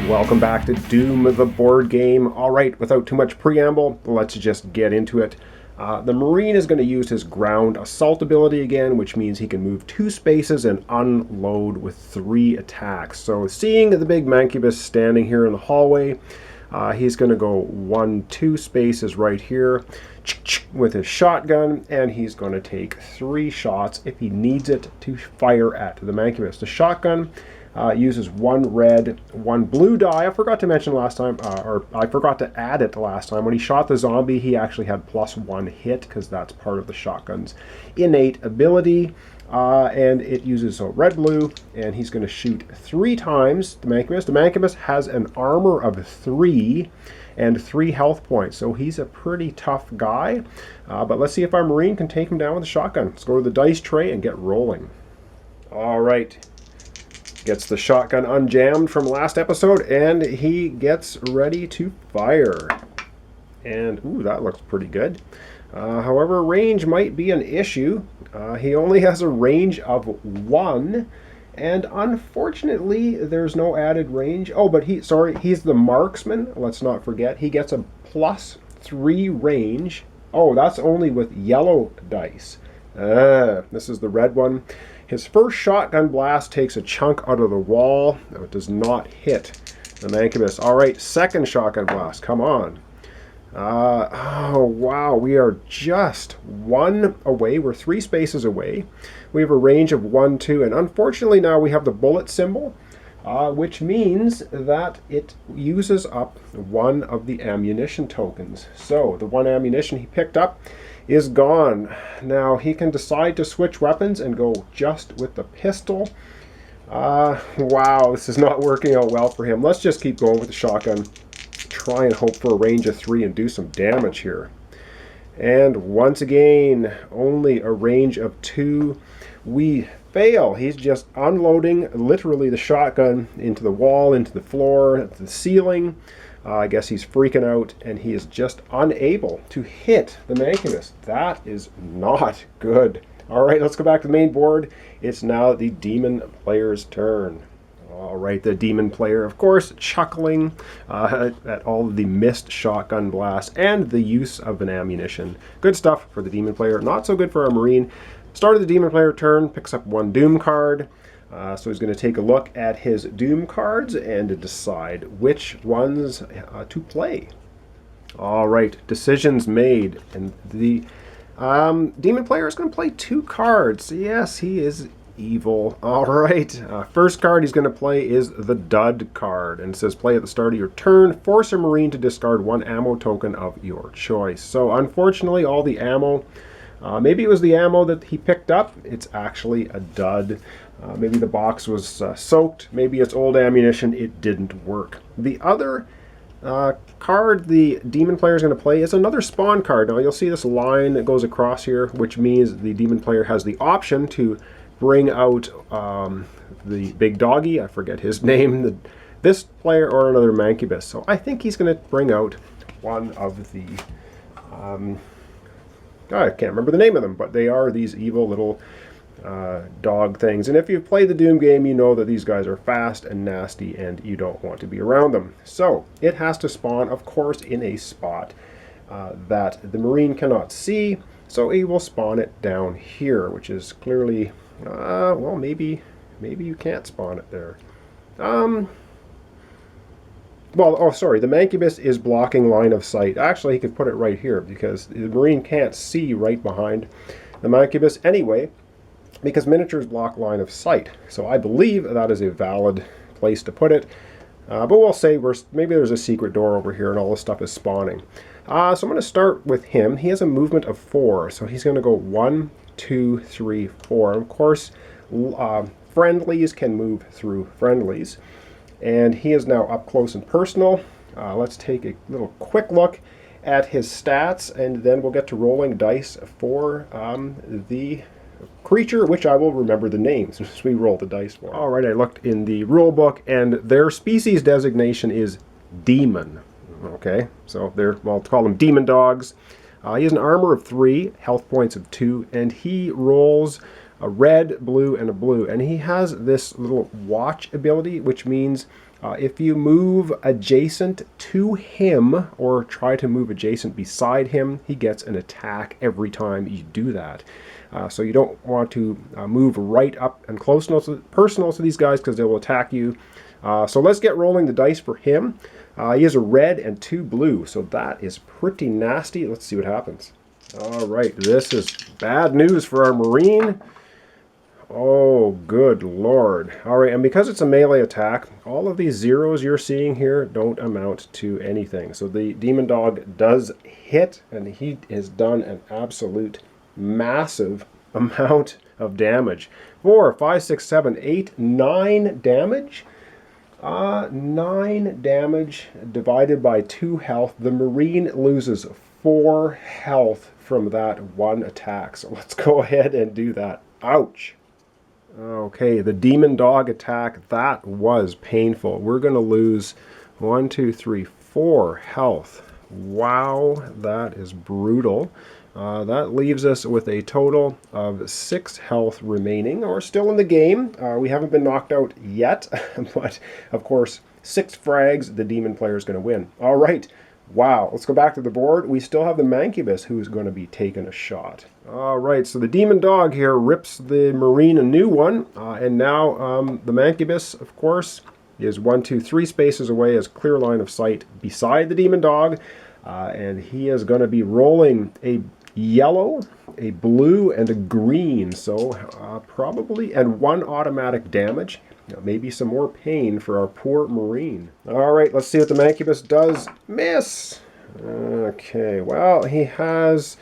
Welcome back to Doom the board game. Alright, without too much preamble, let's just get into it. The Marine is going to use his ground assault ability again, which means he can move 2 spaces and unload with 3 attacks. So seeing the big Mancubus standing here in the hallway, he's going to go 1-2 spaces right here with his shotgun, and he's going to take 3 shots if he needs it to fire at the Mancubus. The shotgun uses 1 red, 1 blue die. I forgot to mention last time, or I forgot to add it last time. When he shot the zombie, he actually had +1 hit because that's part of the shotgun's innate ability. And it uses red, blue, and he's going to shoot 3 times the Mancubus. The Mancubus has an armor of 3 and 3 health points, so he's a pretty tough guy. But let's see if our Marine can take him down with a shotgun. Let's go to the dice tray and get rolling. All right. Gets the shotgun unjammed from last episode, and he gets ready to fire. And, ooh, that looks pretty good. However, range might be an issue. He only has a range of 1, and unfortunately, there's no added range. Oh, but he's the marksman. Let's not forget. He gets a +3 range. Oh, that's only with yellow dice. This is the red one. His first shotgun blast takes a chunk out of the wall. No, it does not hit the Mancubus. All right, second shotgun blast. Come on. Oh, wow. We are just 1 away. We're 3 spaces away. We have a range of 1, 2, and unfortunately now we have the bullet symbol, which means that it uses up 1 of the ammunition tokens. So the 1 ammunition he picked up is gone. Now he can decide to switch weapons and go just with the pistol. Wow, this is not working out well for him. Let's just keep going with the shotgun. Try and hope for a range of 3 and do some damage here. And once again, only a range of 2. We fail. He's just unloading literally the shotgun into the wall, into the floor, into the ceiling. I guess he's freaking out, and he is just unable to hit the Mancubus. That is not good. All right, let's go back to the main board. It's now the demon player's turn. All right, the demon player, of course, chuckling at all of the missed shotgun blasts and the use of an ammunition. Good stuff for the demon player. Not so good for our Marine. Start of the demon player turn, picks up 1 Doom card. So he's going to take a look at his Doom cards and decide which ones to play. All right, decisions made. And the demon player is going to play 2 cards. Yes, he is evil. All right, first card he's going to play is the Dud card. And it says play at the start of your turn. Force a Marine to discard 1 ammo token of your choice. So unfortunately, all the ammo, maybe it was the ammo that he picked up. It's actually a dud. Maybe the box was soaked. Maybe it's old ammunition. It didn't work. The other card the demon player is going to play is another spawn card. Now you'll see this line that goes across here, which means the demon player has the option to bring out the big doggy. I forget his name. This player or another Mancubus. So I think he's going to bring out one of the... I can't remember the name of them, but they are these evil little dog things. And if you've played the Doom game, you know that these guys are fast and nasty and you don't want to be around them. So it has to spawn, of course, in a spot that the Marine cannot see. So he will spawn it down here, which is clearly, well, maybe you can't spawn it there. Well, oh, sorry, the Mancubus is blocking line of sight. Actually, he could put it right here because the Marine can't see right behind the Mancubus anyway, because miniatures block line of sight. So I believe that is a valid place to put it. But we'll say maybe there's a secret door over here and all this stuff is spawning. So I'm going to start with him. He has a movement of 4, so he's going to go 1, 2, 3, 4. Of course, friendlies can move through friendlies. And he is now up close and personal. Let's take a little quick look at his stats, and then we'll get to rolling dice for the creature, which I will remember the names as we roll the dice for. All right, I looked in the rule book, and their species designation is demon. Okay, so well, let's call them demon dogs. He has an armor of 3, health points of 2, and he rolls a red, blue, and a blue. And he has this little watch ability, which means if you move adjacent to him or try to move adjacent beside him, he gets an attack every time you do that. So you don't want to move right up and personal to these guys because they will attack you. So let's get rolling the dice for him. He has a red and 2 blue, so that is pretty nasty. Let's see what happens. All right, this is bad news for our Marine. Oh, good Lord. All right, and because it's a melee attack, all of these zeros you're seeing here don't amount to anything. So the Demon Dog does hit, and he has done an absolute massive amount of damage. 4, 5, 6, 7, 8, 9 damage. 9 damage divided by 2 health. The Marine loses 4 health from that one attack. So let's go ahead and do that. Ouch. Okay, the Demon Dog attack, that was painful. We're going to lose 1, 2, 3, 4 health. Wow, that is brutal. That leaves us with a total of 6 health remaining, or still in the game. We haven't been knocked out yet, but of course, 6 frags, the demon player is going to win. All right. Wow, let's go back to the board. We still have the Mancubus who's going to be taking a shot. All right, so the Demon Dog here rips the Marine a new one. And now the Mancubus, of course, is 1, 2, 3 spaces away, has clear line of sight beside the Demon Dog. And he is going to be rolling a yellow, a blue, and a green. So probably, and 1 automatic damage. Maybe some more pain for our poor Marine. All right, let's see what the Mancubus does. Miss! Okay, well, he has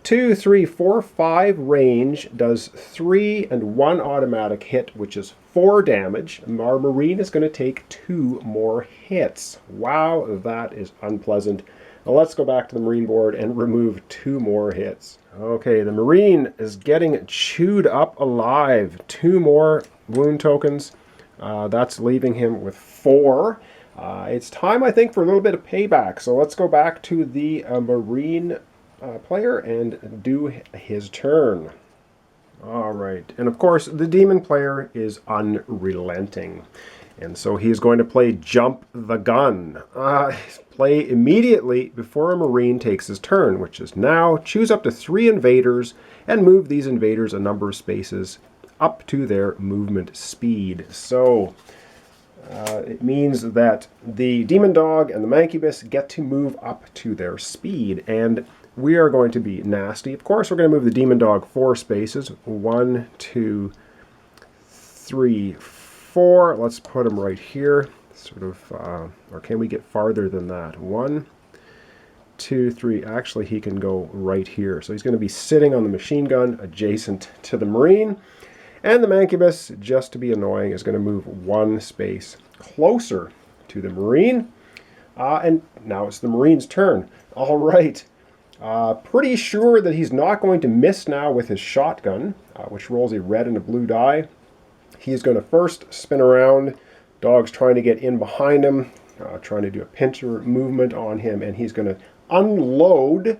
2, 3, 4, 5 range, does 3 and 1 automatic hit, which is 4 damage. Our Marine is going to take 2 more hits. Wow, that is unpleasant. Now let's go back to the Marine board and remove 2 more hits. Okay, the Marine is getting chewed up alive. 2 more wound tokens. That's leaving him with 4. It's time, I think, for a little bit of payback. So let's go back to the Marine player and do his turn. All right. And of course, the Demon player is unrelenting. And so he's going to play Jump the Gun. Play immediately before a Marine takes his turn, which is now choose up to 3 invaders and move these invaders a number of spaces up to their movement speed. So it means that the Demon Dog and the Mancubus get to move up to their speed, and we are going to be nasty. Of course, we're going to move the Demon Dog 4 spaces. 1, 2, 3, 4. Let's put him right here. Sort of, or can we get farther than that? 1, 2, 3. Actually, he can go right here. So he's going to be sitting on the machine gun adjacent to the Marine. And the Mancubus, just to be annoying, is going to move 1 space closer to the Marine. And now it's the Marine's turn. All right. Pretty sure that he's not going to miss now with his shotgun, which rolls a red and a blue die. He's going to first spin around. Dog's trying to get in behind him, trying to do a pincer movement on him, and he's going to unload,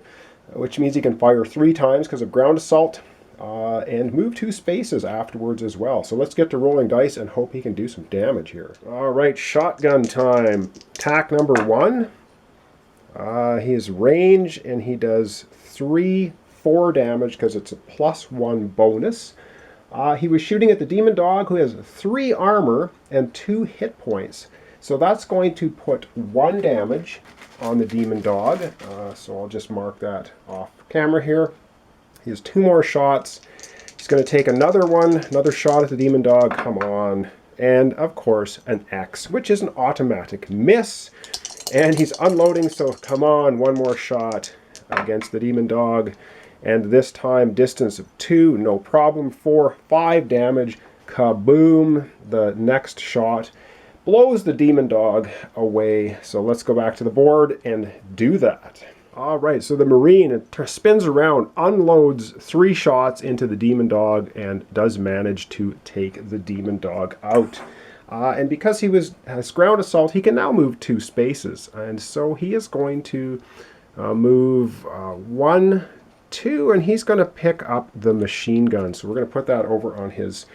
which means he can fire 3 times because of ground assault. And move 2 spaces afterwards as well. So let's get to rolling dice and hope he can do some damage here. All right, shotgun time. Attack number 1. His range, and he does 3, 4 damage because it's a +1 bonus. He was shooting at the Demon Dog, who has 3 armor and 2 hit points. So that's going to put 1 damage on the Demon Dog. So I'll just mark that off camera here. He has 2 more shots. He's going to take another shot at the Demon Dog. Come on. And, of course, an X, which is an automatic miss. And he's unloading, so come on, 1 more shot against the Demon Dog. And this time, distance of 2, no problem. 4, 5 damage. Kaboom. The next shot blows the Demon Dog away. So let's go back to the board and do that. All right, so the Marine spins around, unloads 3 shots into the Demon Dog, and does manage to take the Demon Dog out. And because he has ground assault, he can now move 2 spaces. And so he is going to move 1, 2, and he's going to pick up the machine gun. So we're going to put that over on his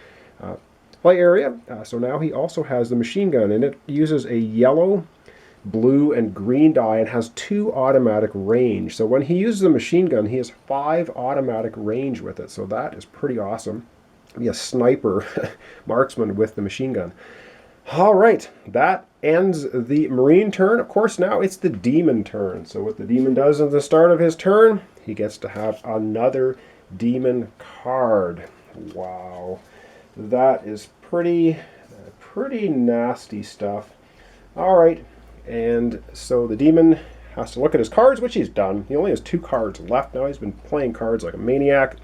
play area. So now he also has the machine gun, and it uses a yellow, blue, and green die and has 2 automatic range. So when he uses the machine gun, he has 5 automatic range with it. So that is pretty awesome. Be a sniper marksman with the machine gun. All right, that ends the Marine turn. Of course, now it's the Demon turn. So what the Demon does at the start of his turn, he gets to have another Demon card. Wow, that is pretty nasty stuff. All right, and so the Demon has to look at his cards, which he's done. He only has 2 cards left now. He's been playing cards like a maniac.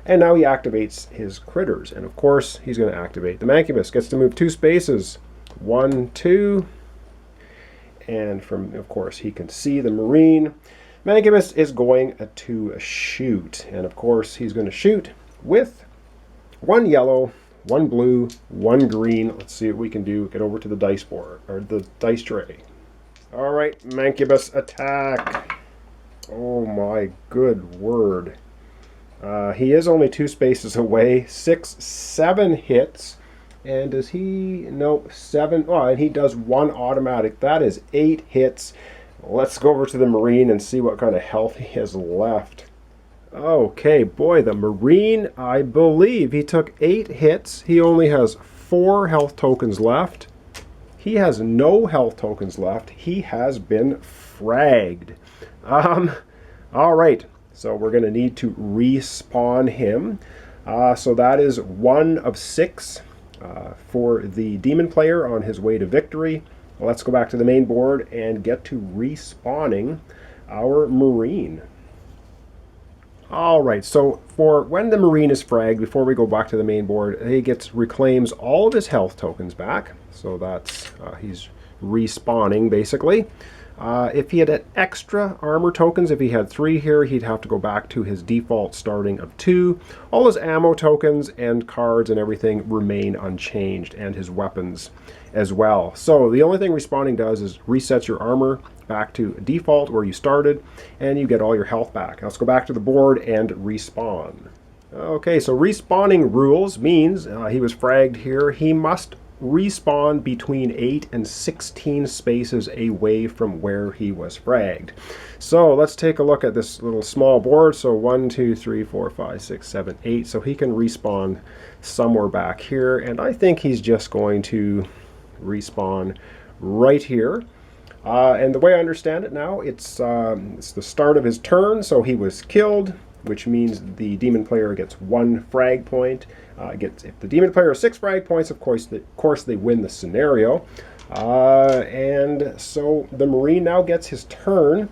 And now he activates his critters. And of course, he's going to activate the Mancubus. Gets to move 2 spaces. 1, 2. And from, of course, he can see the Marine. Mancubus is going to shoot. And of course, he's going to shoot with 1 yellow, 1 blue, 1 green. Let's see what we can do. Get over to the dice board, or the dice tray. All right, Mancubus attack. Oh my good word. He is only 2 spaces away. 6, 7 hits. And does he? No, 7. Oh, and he does 1 automatic. That is 8 hits. Let's go over to the Marine and see what kind of health he has left. Okay, boy, the Marine, I believe he took 8 hits. He only has 4 health tokens left. He has no health tokens left. He has been fragged. All right. So we're going to need to respawn him. So that is 1 of 6 for the Demon player on his way to victory. Let's go back to the main board and get to respawning our Marine. All right, so for when the Marine is fragged, before we go back to the main board, he reclaims all of his health tokens back. So that's, he's respawning basically. If he had extra armor tokens, if he had 3 here, he'd have to go back to his default starting of 2. All his ammo tokens and cards and everything remain unchanged, and his weapons as well. So the only thing respawning does is resets your armor back to default where you started, and you get all your health back. Let's go back to the board and respawn. Okay, so respawning rules means he was fragged here. He must respawn between 8 and 16 spaces away from where he was fragged. So let's take a look at this little small board. So 1, 2, 3, 4, 5, 6, 7, 8. So he can respawn somewhere back here, and I think he's just going to respawn right here. And the way I understand it now, it's the start of his turn, so he was killed, which means the Demon player gets 1 frag point. If the Demon player has 6 frag points, of course they win the scenario. And so the Marine now gets his turn.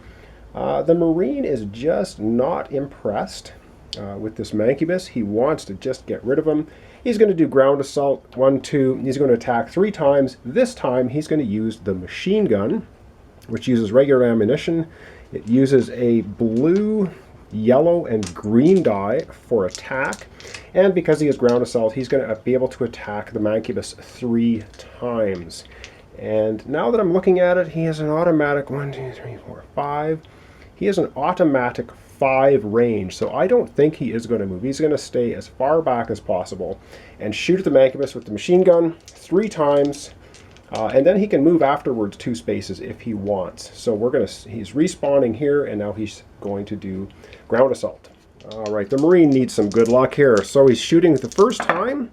The Marine is just not impressed with this Mancubus. He wants to just get rid of him. He's going to do ground assault 1, 2. He's going to attack 3 times. This time he's going to use the machine gun, which uses regular ammunition. It uses a blue, yellow, and green die for attack. And because he has ground assault, he's going to be able to attack the Mancubus 3 times. And now that I'm looking at it, he has an automatic 1, 2, 3, 4, 5. He has an automatic 5 range, so I don't think he is going to move. He's going to stay as far back as possible and shoot at the Mancubus with the machine gun 3 times. And then he can move afterwards 2 spaces if he wants. So he's respawning here, and now he's going to do ground assault. All right, the Marine needs some good luck here. So he's shooting the first time,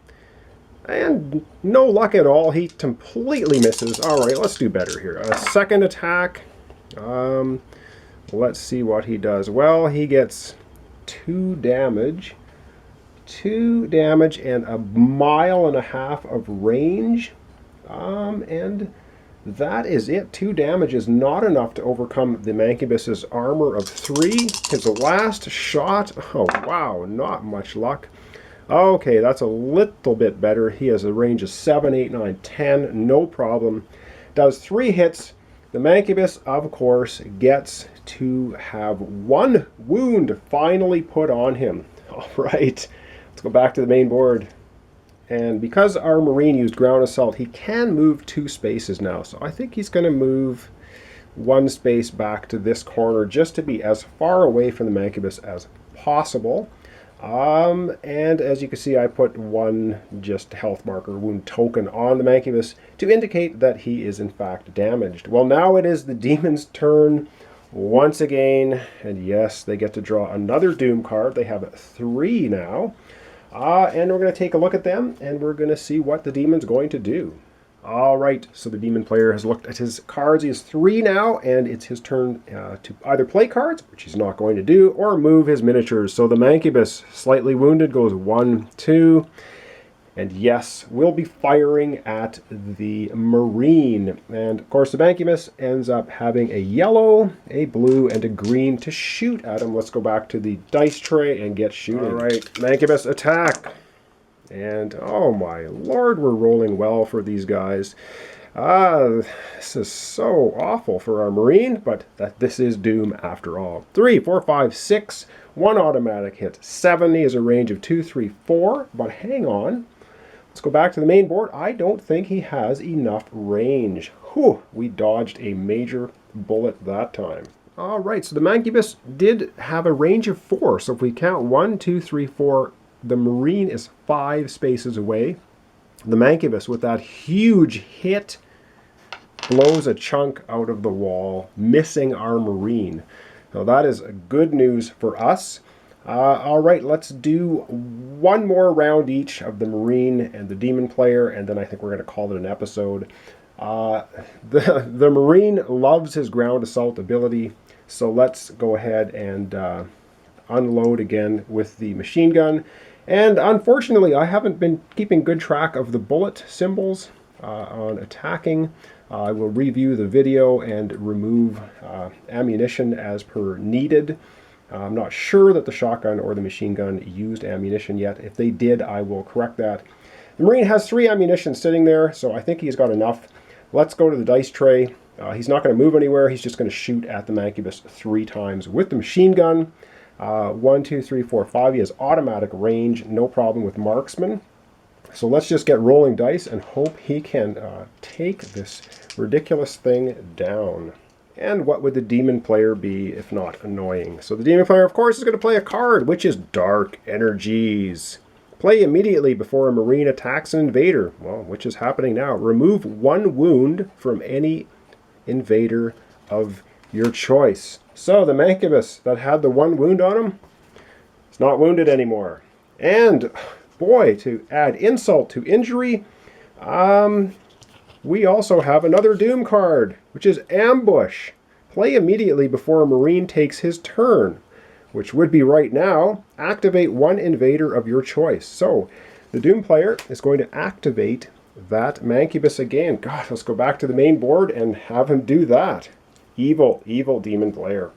and no luck at all. He completely misses. All right, let's do better here. A second attack. Let's see what he does. Well, he gets 2 damage. 2 damage and a 1.5 miles of range. And that is it. 2 damage is not enough to overcome the Mancubus's armor of 3. His last shot, oh wow, not much luck. Okay, that's a little bit better. He has a range of 7, 8, 9, 10, no problem. Does 3 hits. The Mancubus, of course, gets to have 1 wound finally put on him. All right, let's go back to the main board. And because our Marine used ground assault, he can move 2 spaces now. So I think he's going to move 1 space back to this corner just to be as far away from the Mancubus as possible. And as you can see, I put one just health marker wound token on the Mancubus to indicate that he is in fact damaged. Well, now it is the demon's turn once again, and yes, they get to draw another Doom card. They have 3 now, and we're going to take a look at them, and we're going to see what the demon's going to do. All right, so the demon player has looked at his cards. He has 3 now, and it's his turn to either play cards, which he's not going to do, or move his miniatures. So the Mancubus, slightly wounded, goes 1, 2, and yes, we'll be firing at the Marine. And of course, the Mancubus ends up having a yellow, a blue, and a green to shoot at him. Let's go back to the dice tray and get shooting. All right, Mancubus, attack. And oh my lord, we're rolling well for these guys. This is so awful for our Marine, but this is Doom after all. 3, 4, 5, 6, 1 automatic hit. 7, he has a range of 2, 3, 4, but hang on. Let's go back to the main board. I don't think he has enough range. Whew, we dodged a major bullet that time. All right, so the Mancubus did have a range of 4, so if we count 1, 2, 3, 4, the Marine is 5 spaces away. The Mancubus, with that huge hit, blows a chunk out of the wall, missing our Marine. Now that is good news for us. All right, let's do one more round each of the Marine and the Demon player, and then I think we're going to call it an episode. The Marine loves his ground assault ability, so let's go ahead and unload again with the machine gun. And unfortunately, I haven't been keeping good track of the bullet symbols on attacking. I will review the video and remove ammunition as per needed. I'm not sure that the shotgun or the machine gun used ammunition yet. If they did, I will correct that. The Marine has 3 ammunition sitting there, so I think he's got enough. Let's go to the dice tray. He's not going to move anywhere. He's just going to shoot at the Mancubus 3 times with the machine gun. 1, 2, 3, 4, 5. He has automatic range, no problem with marksman. So let's just get rolling dice and hope he can take this ridiculous thing down. And what would the demon player be if not annoying? So the demon player, of course, is going to play a card, which is Dark Energies. Play immediately before a Marine attacks an invader. Well, which is happening now. Remove 1 wound from any invader of your choice. So the Mancubus that had the 1 wound on him is not wounded anymore. And boy, to add insult to injury, we also have another Doom card, which is Ambush. Play immediately before a Marine takes his turn, which would be right now. Activate 1 invader of your choice. So the Doom player is going to activate that Mancubus again. God, let's go back to the main board and have him do that. Evil, evil demon player.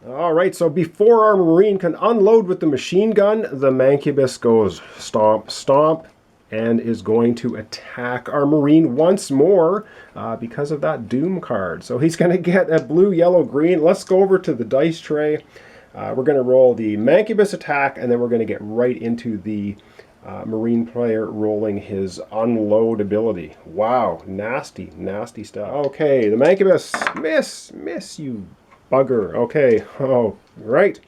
All right, so before our Marine can unload with the machine gun, the Mancubus goes stomp, stomp, and is going to attack our Marine once more because of that Doom card. So he's going to get a blue, yellow, green. Let's go over to the dice tray. We're going to roll the Mancubus attack, and then we're going to get right into the Marine player rolling his unload ability. Wow, nasty, nasty stuff. Okay, the Mancubus, miss you bugger. Okay, oh, right.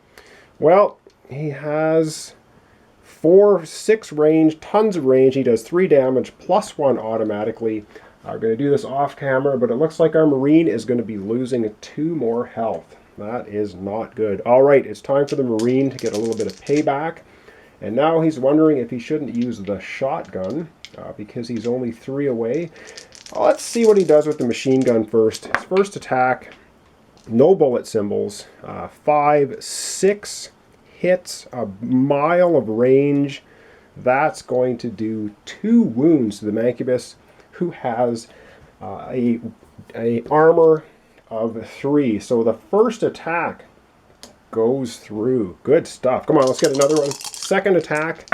Well, he has 4, 6 range, tons of range. He does 3 damage, plus 1 automatically. I'm going to do this off camera, but it looks like our Marine is going to be losing 2 more health. That is not good. All right, it's time for the Marine to get a little bit of payback. And now he's wondering if he shouldn't use the shotgun because he's only 3 away. Let's see what he does with the machine gun first. His first attack, no bullet symbols, 5, 6 hits, a mile of range. That's going to do 2 wounds to the Mancubus, who has a armor of 3. So the first attack goes through. Good stuff. Come on, let's get another one. Second attack,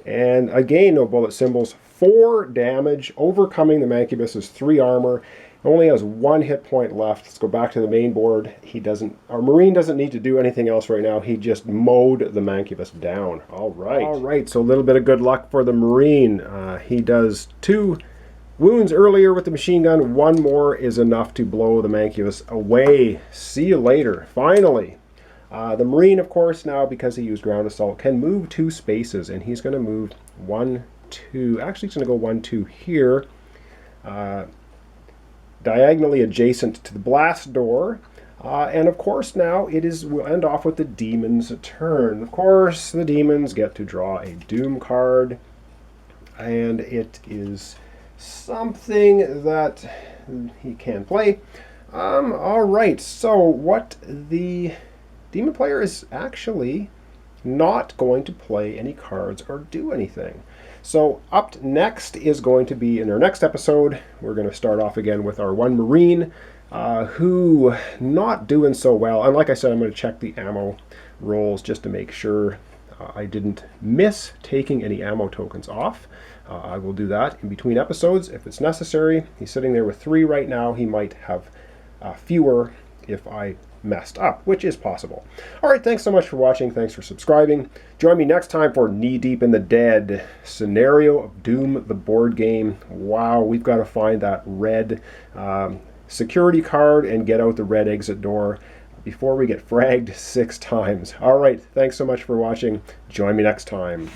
and again no bullet symbols. 4 damage, overcoming the Mancubus's 3 armor. Only has 1 hit point left. Let's go back to the main board. Our Marine doesn't need to do anything else right now. He just mowed the Mancubus down. All right, so a little bit of good luck for the Marine. He does 2 wounds earlier with the machine gun. 1 more is enough to blow the Mancubus away. See you later. Finally, The Marine, of course, now because he used ground assault, can move 2 spaces, and he's going to move 1, 2. Actually, he's going to go 1, 2 here, diagonally adjacent to the blast door. And of course, now we'll end off with the Demon's turn. Of course, the Demons get to draw a Doom card, and it is something that he can play. All right, so what the Demon player is actually not going to play any cards or do anything. So up next is going to be, in our next episode, we're going to start off again with our 1 Marine, who not doing so well. And like I said, I'm going to check the ammo rolls just to make sure I didn't miss taking any ammo tokens off. I will do that in between episodes if it's necessary. He's sitting there with 3 right now. He might have fewer if I messed up, which is possible. All right, thanks so much for watching. Thanks for subscribing. Join me next time for Knee Deep in the Dead, Scenario of Doom, the board game. Wow, we've got to find that red security card and get out the red exit door before we get fragged 6 times. All right, thanks so much for watching. Join me next time.